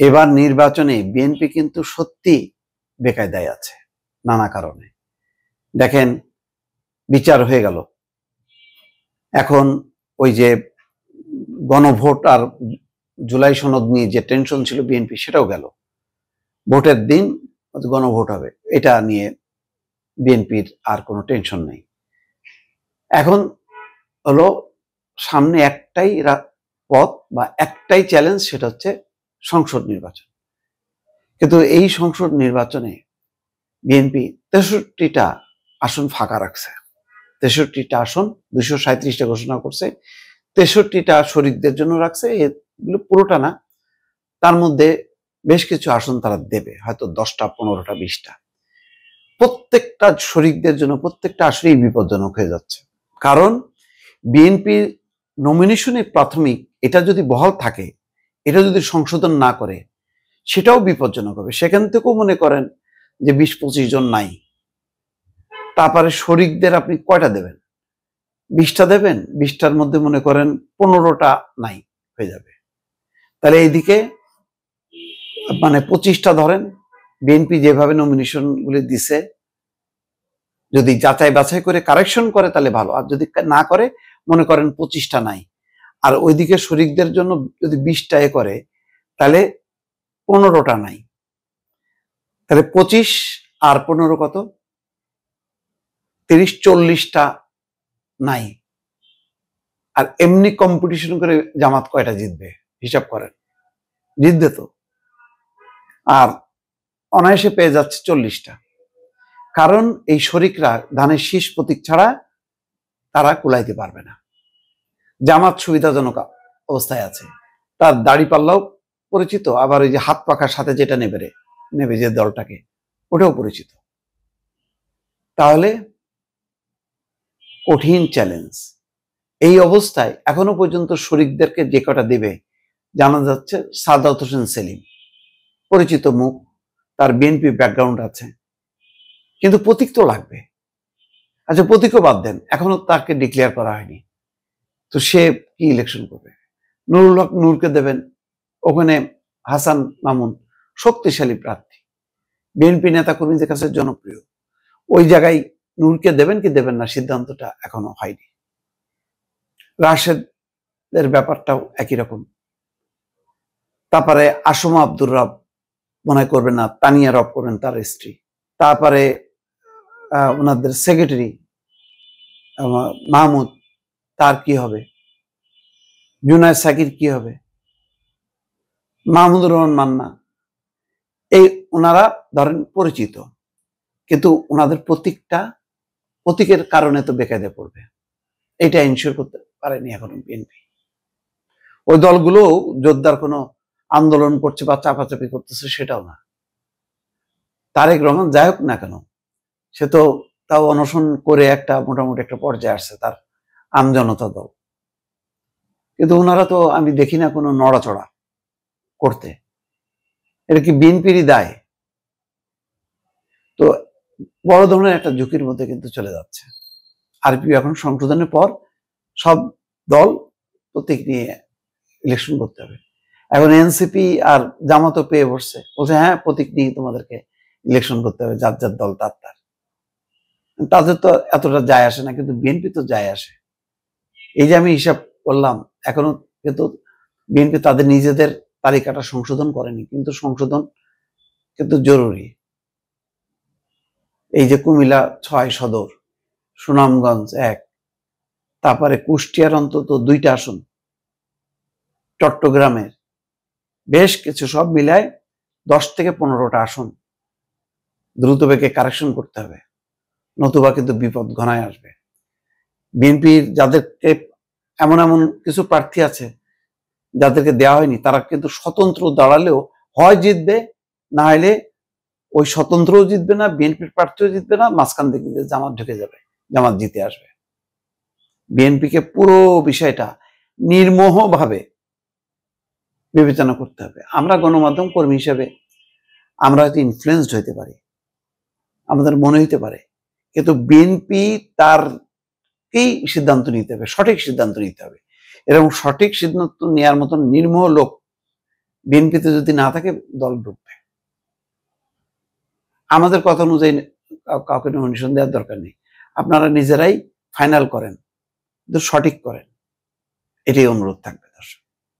এবার নির্বাচনে বিএনপি কিন্তু সত্যি বেকায়দায় আছে নানা কারণে। দেখেন, বিচার হয়ে গেল, এখন ওই যে গণভোট আর জুলাই সনদ নিয়ে যে টেনশন ছিল বিএনপি, সেটাও গেল। ভোটের দিন গণভোট হবে, এটা নিয়ে বিএনপির আর কোনো টেনশন নেই। এখন হলো সামনে একটাই পথ বা একটাই চ্যালেঞ্জ, সেটা হচ্ছে সংসদ নির্বাচন। কিন্তু এই সংসদ নির্বাচনে বিএনপি 63টা আসন ফাঁকা রাখছে। 63টা আসন, 237টা ঘোষণা করছে, 63টা শরিকদের জন্য রাখছে। এগুলো পুরোটা না, তার মধ্যে বেশ কিছু আসন তারা দেবে, হয়তো 10টা, 15টা, 20টা। প্রত্যেকটা শরিকদের জন্য প্রত্যেকটা আসলেই বিপজ্জনক হয়ে যাচ্ছে। কারণ বিএনপির নমিনেশনে প্রাথমিক এটা যদি বহাল থাকে, এটা যদি সংশোধন না করে, সেটাও বিপজ্জনক হবে। সেখান থেকেও মনে করেন যে 20-25 জন নাই, তারপরে শরিকদের আপনি কয়টা দেবেন? 20টা দেবেন, 20টার মধ্যে মনে করেন 15টা নাই হয়ে যাবে। তাহলে এইদিকে মানে 25টা ধরেন, বিএনপি যেভাবে নমিনেশন গুলি দিছে, যদি যাচাই বাছাই করে কারেকশন করে তাহলে ভালো, আর যদি না করে মনে করেন 25টা নাই, আর ওইদিকে শরিকদের জন্য যদি 20টা করে, তাহলে 15টা নাই। তাহলে 25 আর 15 কত? 30-40টা নাই। আর এমনি কম্পিটিশন করে জামাত কয়টা জিতবে হিসাব করেন? জিতবে তো, আর অনায়াসে পেয়ে যাচ্ছে 40টা। কারণ এই শরিকরা ধানের শীষ প্রতীক ছাড়া তারা কুলাইতে পারবে না। জামাত সুবিধাজনক অবস্থায় আছে, তার দাড়ি পাল্লাও পরিচিত, আবার ওই যে হাত পাখার সাথে যেটা নেবে যে দলটাকে, ওটাও পরিচিত। তাহলে কঠিন চ্যালেঞ্জ। এই অবস্থায় এখনো পর্যন্ত শরিকদেরকে যে কটা দেবে জানা যাচ্ছে, সাদাত হোসেন সেলিম পরিচিত মুখ, তার বিএনপি ব্যাকগ্রাউন্ড আছে, কিন্তু প্রতীক তো লাগবে। আচ্ছা, প্রতীকও বাদ দেন, এখনো তাকে ডিক্লেয়ার করা হয়নি, তো সে কি ইলেকশন করবে? নুরুল হক নূরকে দেবেন, ওখানে হাসান মামুন শক্তিশালী প্রার্থী, বিএনপি নেতা কর্মীদের কাছে জনপ্রিয়, ওই জায়গায় নূরকে দেবেন কি দেবেন না সিদ্ধান্তটা এখনো হয়নি। রাশেদের ব্যাপারটাও একই রকম। তারপরে আসমা আব্দুর রব মনে করবেন না, তানিয়া রব করবেন, তার স্ত্রী। তারপরে ওনাদের সেক্রেটারি মাহমুদ, তার কি হবে? জুনায়েদ সাকির কি হবে? মাহমুদুর রহমান মান্না, এই ওনারা ধরেন পরিচিত, কিন্তু ওনাদের প্রতীকের কারণে তো বেকায়দা পড়বে, এটা ইনশিওর করতে পারেনি এখনো বিএনপি। ওই দলগুলো জোরদার কোনো আন্দোলন করছে বা চাপাচাপি করতেছে সেটাও না। তারেক রহমান যাই হোক না কেন, সে তো তাও অনশন করে একটা মোটামুটি একটা পর্যায়ে আসছে, তার আমজনতা দল, কিন্তু ওনারা তো আমি দেখি না কোনো নড়াচড়া করতে। এটা কি বিএনপিরই দায়? তো বড় ধরনের একটা ঝুঁকির মধ্যে কিন্তু চলে যাচ্ছে আরপিও। এখন সংশোধনের পর সব দল প্রতীক নিয়ে ইলেকশন করতে হবে। এখন এনসিপি আর জামাতও পেয়ে বসছে, বলছে হ্যাঁ প্রতীক নিয়ে তোমাদেরকে ইলেকশন করতে হবে, যার যার দল তার। তাদের তো এতটা যায় আসে না, কিন্তু বিএনপি তো যায় আসে। এই যে আমি হিসাব করলাম, এখনো কিন্তু বিএনপি তাদের নিজেদের তালিকাটা সংশোধন করেনি, কিন্তু সংশোধন কিন্তু জরুরি। এই যে কুমিল্লা 6 সদর, সুনামগঞ্জ 1, তারপরে কুষ্টিয়ার অন্তত 2টা আসন, চট্টগ্রামের বেশ কিছু, সব মিলায় 10 থেকে 15টা আসন দ্রুত বেগে কারেকশন করতে হবে, নতুবা কিন্তু বিপদ ঘনায় আসবে। বিএনপির যাদেরকে এমন কিছু প্রার্থী আছে যাদেরকে দেওয়া হয়নি, তারা কিন্তু স্বতন্ত্র দাঁড়ালেও হয় জিতবে, না হলে ওই স্বতন্ত্রও জিতবে না, বিএনপির প্রার্থীও জিতবে না, মাঝখান থেকে জামাত ঢুকে যাবে, জামাত জিতে আসবে। বিএনপিকে পুরো বিষয়টা নির্মোহভাবে বিবেচনা করতে হবে। আমরা গণমাধ্যম কর্মী হিসেবে আমরা হয়তো ইনফ্লুয়েন্সড হইতে পারি, আমাদের মনে হইতে পারে, কিন্তু বিএনপি তারকেই সিদ্ধান্ত নিতে হবে, সঠিক সিদ্ধান্ত নিতে হবে, এবং সঠিক সিদ্ধান্ত নেওয়ার মতন নির্মোহ লোক বিএনপিতে যদি না থাকে দল ডুববে। আমাদের কথা অনুযায়ী কাউকে নমিনেশন দেওয়ার দরকার নেই, আপনারা নিজেরাই ফাইনাল করেন, কিন্তু সঠিক করেন, এটাই অনুরোধ থাকবে।